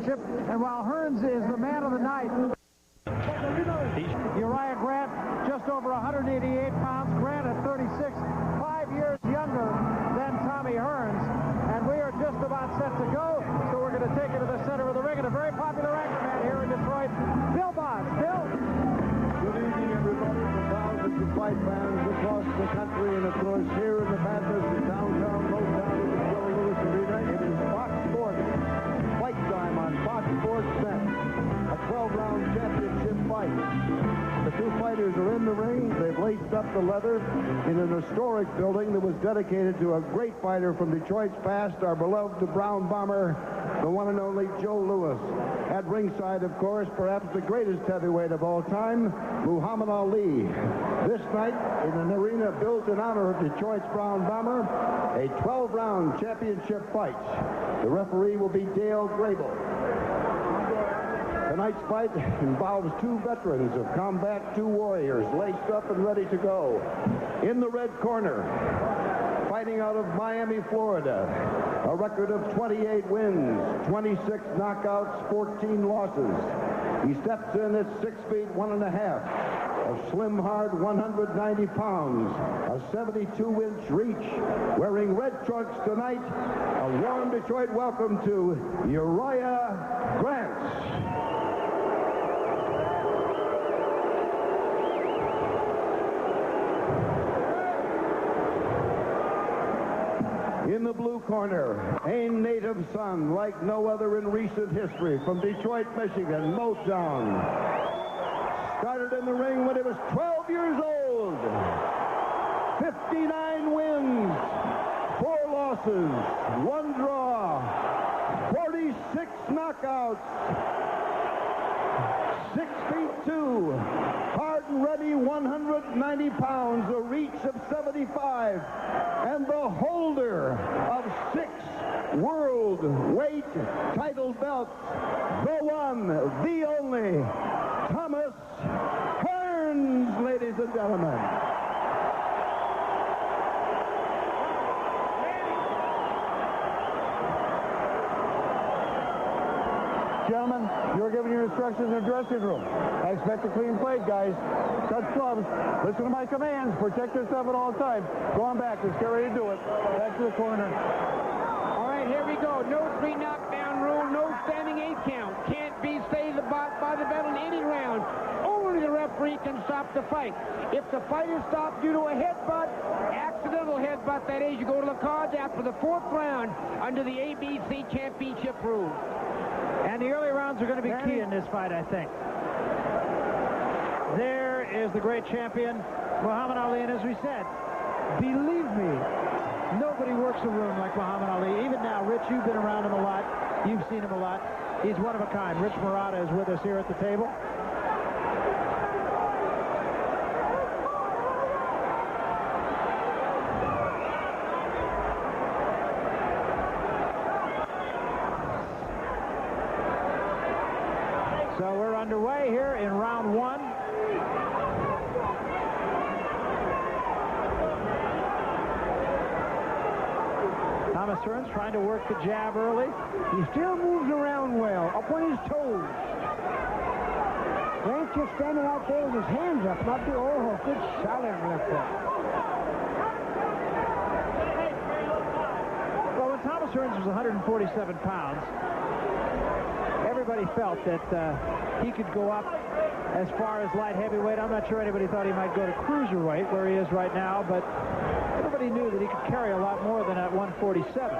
championship. And while Hearns is the man of the night, Uriah Grant, just over 188 pounds. Grant at 36, 5 years younger than Tommy Hearns. And we are just about set to go, so we're going to take it to the center of the ring. And a very popular anchorman here in Detroit, Bill Bonds. Bill? Good evening, everybody. The thousands of fight fans across the country, and of course here in the Bathurst in downtown Motown in the Joe Louis Arena. It is Fox Sports fight time on Fox Sports Net. A 12-round championship fight. The two fighters are in the ring. They've laced up the leather in an historic building that was dedicated to a great fighter from Detroit's past, our beloved Brown Bomber, the one and only Joe Louis. At ringside, of course, perhaps the greatest heavyweight of all time, Muhammad Ali. This night, in an arena built in honor of Detroit's Brown Bomber, a 12-round championship fight. The referee will be Dale Grable. Tonight's fight involves two veterans of combat, two warriors, laced up and ready to go. In the red corner, fighting out of Miami, Florida, a record of 28 wins, 26 knockouts, 14 losses. He steps in at 6 feet 1 1/2, a slim, hard 190 pounds, a 72-inch reach, wearing red trunks tonight. A warm Detroit welcome to Uriah Grant. In the blue corner, a native son like no other in recent history from Detroit, Michigan, Motown. Started in the ring when he was 12 years old. 59 wins, 4 losses, 1 draw, 46 knockouts, 6 feet 2, hard and ready, 190 pounds, a reach of 75, and the holder of 6 world weight title belts, the one, the only, Thomas Hearns, ladies and gentlemen. Gentlemen, you're giving your instructions in the dressing room. I expect a clean plate, guys. Touch gloves. Listen to my commands. Protect yourself at all times. Go on back. Let's get ready to do it. Back to the corner. All right, here we go. No 3 knockdown rule. No standing 8 count. Can't be stayed by the bell in any round. Only the referee can stop the fight. If the fight is stopped due to a headbutt, accidental headbutt, that is, you go to the cards after the 4th round under the ABC championship rules. And the early rounds are going to be key in this fight, I think. There is the great champion, Muhammad Ali. And as we said, believe me, nobody works a room like Muhammad Ali. Even now, Rich, you've been around him a lot. You've seen him a lot. He's one of a kind. Rich Murata is with us here at the table. So we're underway here in round 1. Thomas Hearns trying to work the jab early. He still moves around well, up on his toes. Grant just standing out there with his hands up, not the good solid left hook. Well, when Thomas Hearns was 147 pounds, everybody felt that he could go up as far as light heavyweight. I'm not sure anybody thought he might go to cruiserweight, where he is right now, but everybody knew that he could carry a lot more than at 147.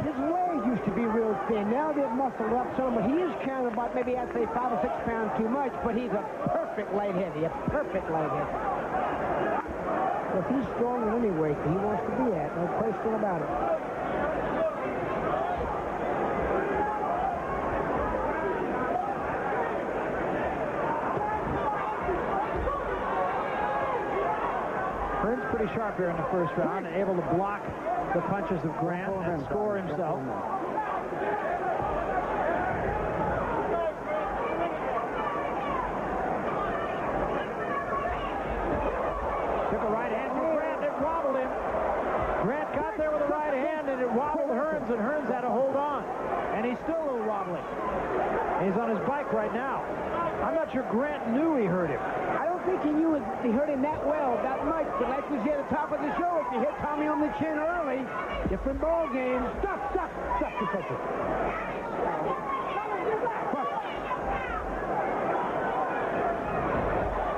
His legs used to be real thin. Now they've muscled up some, but he is carrying about maybe, I'd say, 5 or 6 pounds too much, but he's a perfect light heavy, a perfect light heavy. If he's strong in any weight he wants to be at, no question about it. Pretty sharp here in the first round and able to block the punches of Grant and score himself. Took a right hand from Grant and it wobbled him. Grant got there with a right hand and it wobbled Hearns, and Hearns had to hold on. And he's still a little wobbly. He's on his bike right now. I'm not sure Grant knew he hurt him. I don't think he knew he hurt him that well, that much. But like we said at the top of the show, if you hit Tommy on the chin early, different ball game. Stop.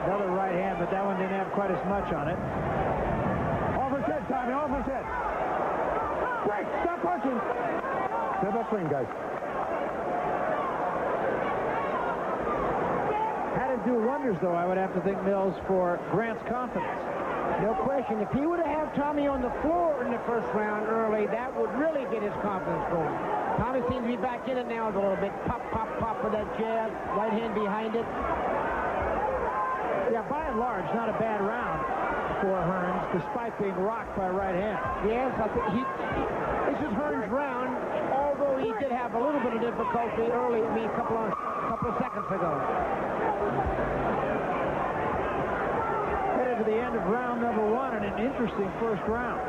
Another right hand, but that one didn't have quite as much on it. Off his head, Tommy, off his head. Break, stop punching. Step up clean, guys. Had to do wonders, though, I would have to think, Mills, for Grant's confidence. No question. If he would have had Tommy on the floor in the first round early, that would really get his confidence going. Tommy seems to be back in it now a little bit. Pop with that jab. Right hand behind it. Yeah, by and large, not a bad round for Hearns, despite being rocked by right hand. Yes, I think this is Hearns' round, although he did have a little bit of difficulty early, a couple of seconds ago. Headed to the end of round number 1 and an interesting first round.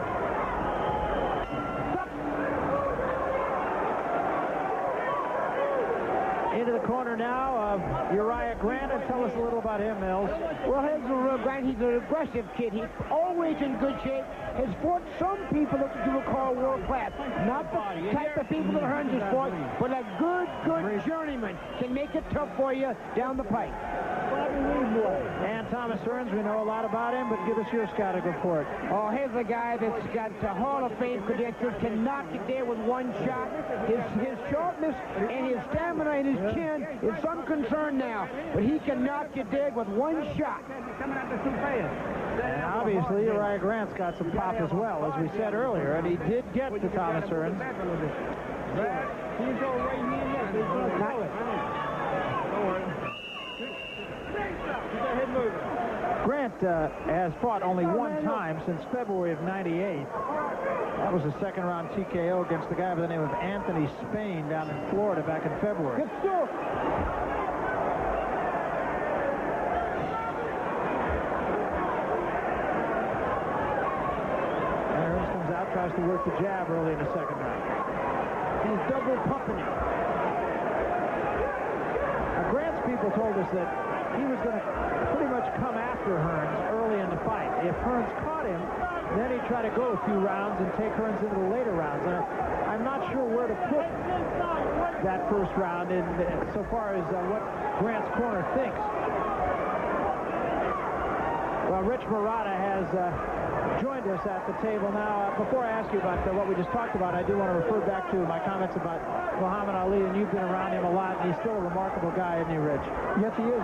Into the corner now of Uriah Grant. And tell us a little about him, Mills. Well, Grant, he's an aggressive kid. He's always in good shape. Has fought some people that you would call world class. Not the type of people that Hearns has fought, but a good journeyman can make it tough for you down the pike. And Thomas Hearns, we know a lot about him, but give us your scouting report. Oh, here's a guy that's got Hall of Fame credentials, can knock it there with one shot. His sharpness and his stamina and his chin is some concern now, but he can knock you dead with one shot. And obviously, Uriah Grant's got some pop as well, as we said earlier, and he did get to Thomas Hearns. Grant has fought only one time since February of '98. That was a second-round TKO against the guy by the name of Anthony Spain down in Florida back in February. Good stuff. Hearns comes out, tries to work the jab early in the second round. He's double pumping him. Now, Grant's people told us that he was going to pretty much come after Hearns early in the fight. If Hearns caught him, then he'd try to go a few rounds and take Hearns into the later rounds. And I'm not sure where to put that first round in so far as what Grant's corner thinks. Well, Rich Murata has joined us at the table now. Before I ask you about what we just talked about, I do want to refer back to my comments about Muhammad Ali, and you've been around him a lot, and he's still a remarkable guy, isn't he, Rich? Yes, he is,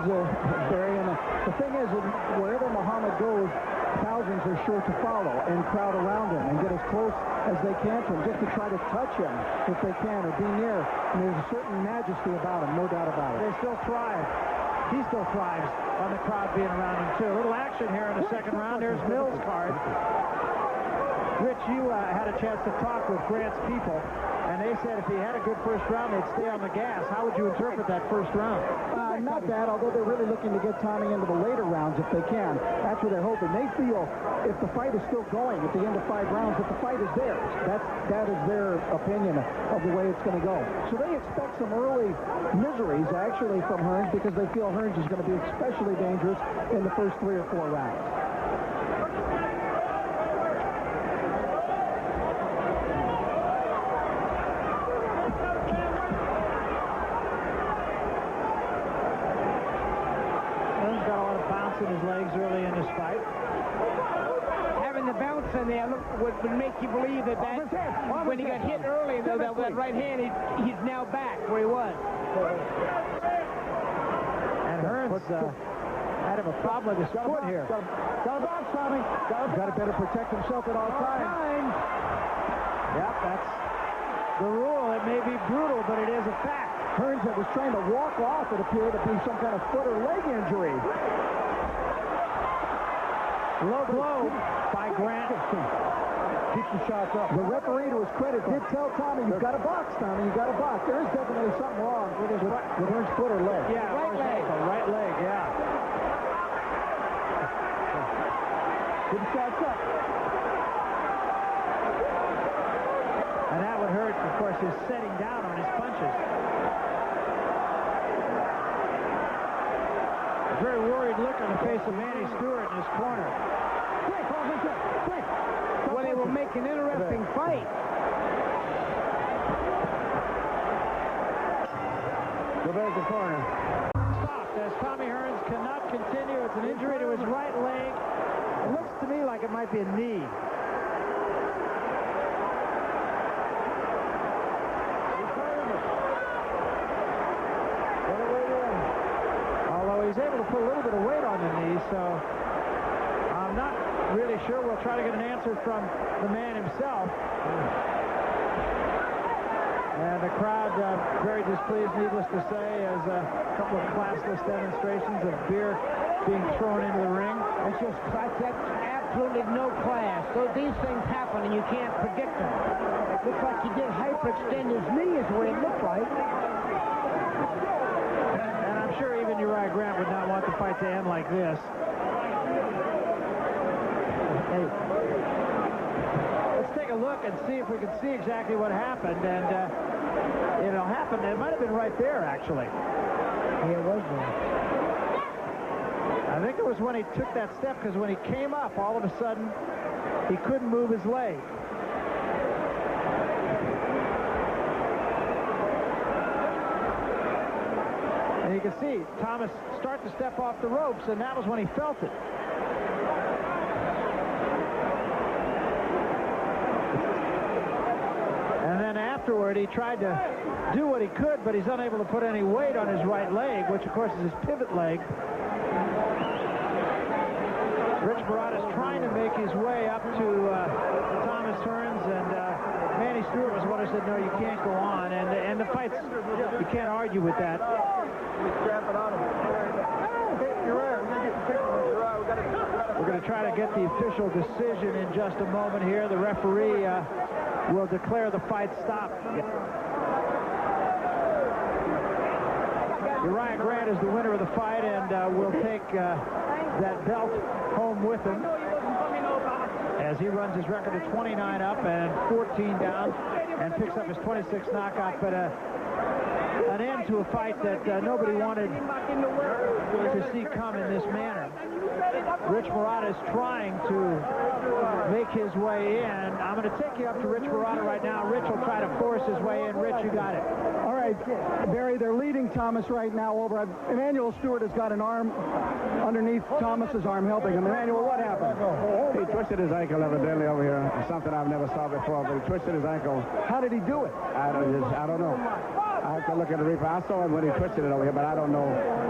Barry. And the thing is, wherever Muhammad goes, thousands are sure to follow and crowd around him and get as close as they can to him, just to try to touch him if they can or be near. And there's a certain majesty about him, no doubt about it. They still thrive. He still thrives on the crowd being around him, too. A little action here in the second round. There's Mills' card. Rich, you had a chance to talk with Grant's people, and they said if he had a good first round, they'd stay on the gas. How would you interpret that first round? Not bad, although they're really looking to get Tommy into the later rounds if they can. That's what they're hoping. They feel if the fight is still going at the end of 5 rounds, that the fight is theirs. That is their opinion of the way it's going to go. So they expect some early miseries, actually, from Hearns, because they feel Hearns is going to be especially dangerous in the first 3 or 4 rounds. In his legs early in this fight. Having the bounce in there would make you believe that when he got hit early, though, that right hand, he's now back where he was. And Hearns had him a problem with his foot here. Got a box, Tommy. Got to better protect himself at all times. Yep, that's the rule. It may be brutal, but it is a fact. Hearns that was trying to walk off, it appeared to be some kind of foot or leg injury. Low blow by Grant. Keeps the shots up. The referee, to his credit, did tell Tommy, you've got a box, Tommy. You've got a box. There is definitely something wrong with Hearns' foot or leg. Yeah, right leg. Right leg, yeah. Keep the shots up. And that would hurt, of course, his setting down on his punches. very worried look on the face of Manny Stewart in his corner. Well, they will make an interesting fight. So there's the corner. Stopped as Tommy Hearns cannot continue. It's an injury to his right leg. It looks to me like it might be a knee. Although he's able to put a little bit of weight on the knee, so I'm not really sure. We'll try to get an answer from the man himself. And the crowd very displeased, needless to say, as a couple of classless demonstrations of beer being thrown into the ring. That's absolutely no class. So these things happen, and you can't predict them. It looks like he did hyperextend his knee is the way it looked like. And I'm sure even Uriah Grant would not want the fight to end like this. Hey, let's take a look and see if we can see exactly what happened. And it'll happen. It might have been right there, actually. Yeah, it was there. I think it was when he took that step, because when he came up, all of a sudden, he couldn't move his leg. And you can see Thomas start to step off the ropes, and that was when he felt it. And then afterward, he tried to do what he could, but he's unable to put any weight on his right leg, which, of course, is his pivot leg. Rich Murata's trying to make his way up to Thomas Hearns, and Manny Stewart was one who said, no, you can't go on. And the fights, you can't argue with that. We're going to try to get the official decision in just a moment here. The referee will declare the fight stopped. Uriah Grant is the winner of the fight, and will take that belt home with him as he runs his record of 29 up and 14 down and picks up his 26th knockout. But an end to a fight that nobody wanted to see come in this manner. Rich Murata is trying to make his way in. I'm going to take you up to Rich Murata right now. Rich will try to force his way in. Rich, you got it. All right, Barry, they're leading Thomas right now over. Emmanuel Stewart has got an arm underneath Thomas's arm helping him. Emmanuel, what happened? He twisted his ankle evidently over here. Something I've never saw before, but he twisted his ankle. How did he do it? I don't know. I have to look at the replay. I saw him when he twisted it over here, but I don't know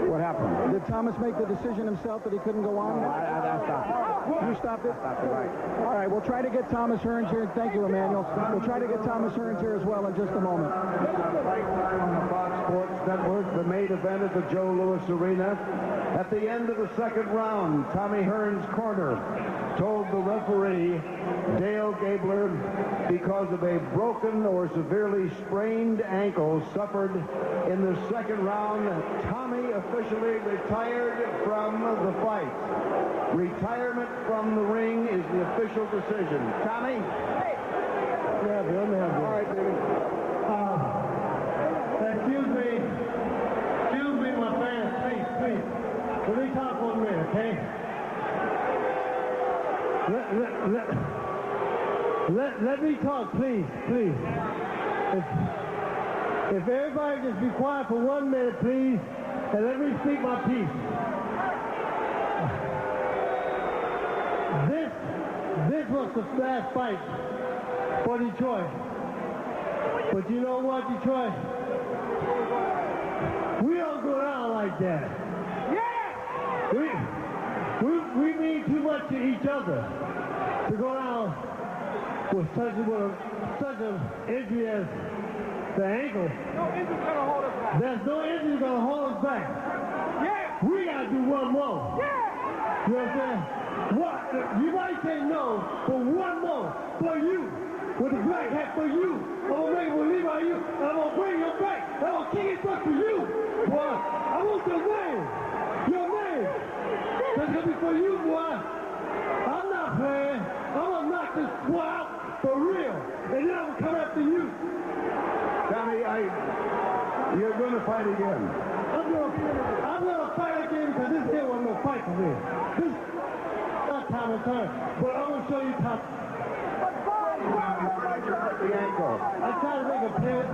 what happened. Did Thomas make the decision himself that he couldn't go on? No, I stopped it. You stopped it? I stopped it, right. All right, we'll try to get Thomas Hearns here. Thank you, Emmanuel. We'll try to get Thomas Hearns here as well in just a moment. On the Fox Sports Network, the main event at the Joe Louis Arena. At the end of the second round, Tommy Hearns' corner told the referee, Dale Gabler, because of a broken or severely sprained ankle suffered in the second round, Tommy officially retired from the fight. Retirement from the ring is the official decision. Tommy? Yeah, Bill. All right, David. Excuse me, my fans, please. Let me talk 1 minute, okay? Let me talk, please. If everybody just be quiet for 1 minute, please, and let me speak my piece. This was the last fight for Detroit. But you know what, Detroit? We don't go down like that. Yeah! We mean too much to each other to go down with such an injury as the ankle. No injury's gonna hold us back. There's no injury gonna hold us back. Yeah! We gotta do one more. Yeah! You know what I'm saying? What? You might say no, but one more for you. With the black hat for you. I'm gonna make a believe on you. I'm gonna bring you back. I'm gonna kick it back for you. Boy, I want your name. Your name. That's gonna be for you, boy. I'm not playing. I'm gonna knock this boy out for real. And then I'm gonna come after you. Tommy, You're going to fight again. I'm gonna fight again because this here wasn't no fight for me. This not time and turn. But I'm gonna show you time. The ankle. I try to make a pivot.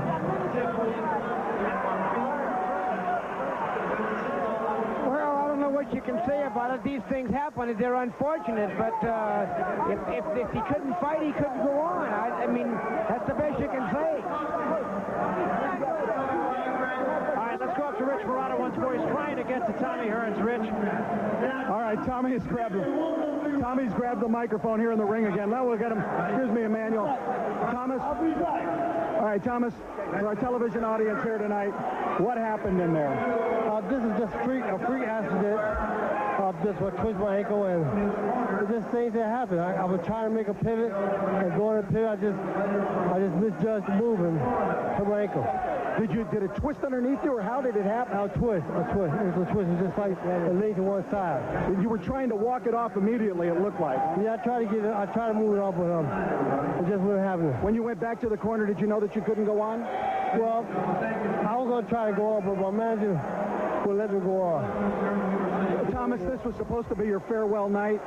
Well, I don't know what you can say about it. These things happen. They're unfortunate, but if he couldn't fight, he couldn't go on. I mean, that's the best you can say. All right, let's go up to Rich Verrado once more. He's trying to get to Tommy Hearns. Rich. All right, Tommy's grabbed the microphone here in the ring again. Now we'll get him. Excuse me, Emmanuel. Thomas. All right, Thomas, for our television audience here tonight, what happened in there? This is just a freak accident. Just what twist my ankle, and just things that happen. I was trying to make a pivot, and going to pivot, I just misjudged the move and hurt my ankle. Did it twist underneath you, or how did it happen? A twist. It was a twist. It was just like it leaned to one side. You were trying to walk it off immediately, it looked like. Yeah, I tried to move it off, but it just wasn't happening. When you went back to the corner, did you know that you couldn't go on? Well, I was going to try to go on, but my manager would let me go on. Thomas, this was supposed to be your farewell night.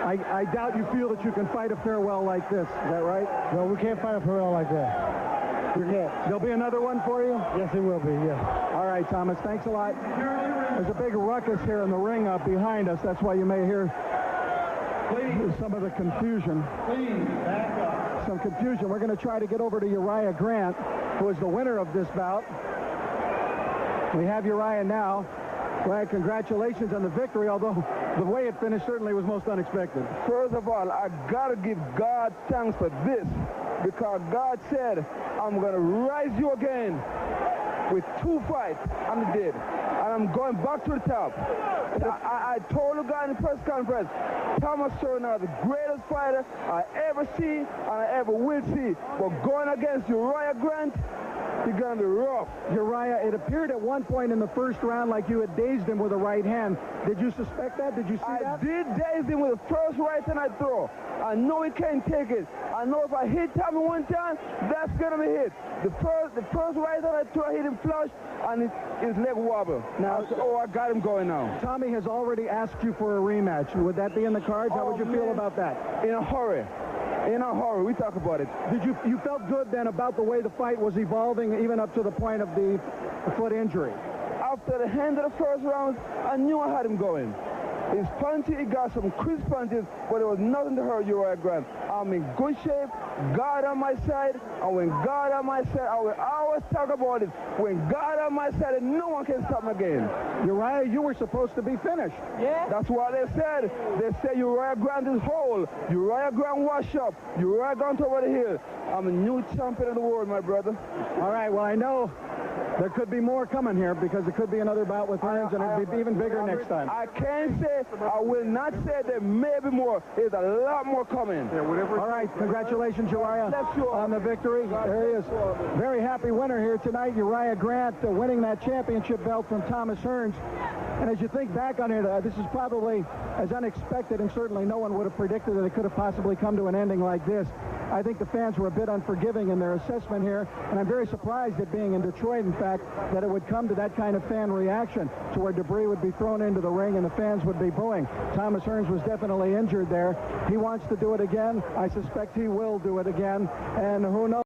I doubt you feel that you can fight a farewell like this. Is that right? No, we can't fight a farewell like that. We can't. There'll be another one for you? Yes, it will be, yeah. All right, Thomas, thanks a lot. There's a big ruckus here in the ring up behind us. That's why you may hear some of the confusion. Some confusion. We're going to try to get over to Uriah Grant, who is the winner of this bout. We have Uriah now. Well, congratulations on the victory, although the way it finished certainly was most unexpected. First of all, I got to give God thanks for this, because God said, I'm going to rise you again with 2 fights, and I did. And I'm going back to the top. I told the guy in the press conference, Thomas Turner, the greatest fighter I ever see and I ever will see. But going against Uriah Grant, he's going to be rough. Uriah, it appeared at one point in the first round like you had dazed him with a right hand. Did you suspect that? Did you see that? I did daze him with the first right hand I throw. I know he can't take it. I know if I hit Tommy one time, that's going to be hit. The first right hand I throw, I hit him flush, and his leg wobble. Now, I got him going now. Tommy has already asked you for a rematch. Would that be in the cards? How would you feel about that? In a hurry. In a hurry. We talk about it. Did you felt good then about the way the fight was evolving, even up to the point of the foot injury? After the end of the first round, I knew I had him going. His punches, he got some crisp punches, but there was nothing to hurt Uriah Grant. I'm in good shape, God on my side, and when God on my side, I will always talk about it. When God on my side, no one can stop me again. Uriah, you were supposed to be finished. Yeah. That's what they said. They said Uriah Grant is whole. Uriah Grant wash up. Uriah Grant over the hill. I'm a new champion of the world, my brother. All right, well, I know there could be more coming here because it could be another bout with Hearns, and it'll be even bigger next time. I can't say, I will not say there may be more. There's a lot more coming. Yeah, all right, congratulations, Uriah, on the victory. There he is. Very happy winner here tonight, Uriah Grant, winning that championship belt from Thomas Hearns. And as you think back on it, this is probably as unexpected, and certainly no one would have predicted that it could have possibly come to an ending like this. I think the fans were a bit unforgiving in their assessment here, and I'm very surprised at being in Detroit, in fact, that it would come to that kind of fan reaction, to where debris would be thrown into the ring and the fans would be booing. Thomas Hearns was definitely injured there. He wants to do it again. I suspect he will do it again, and who knows?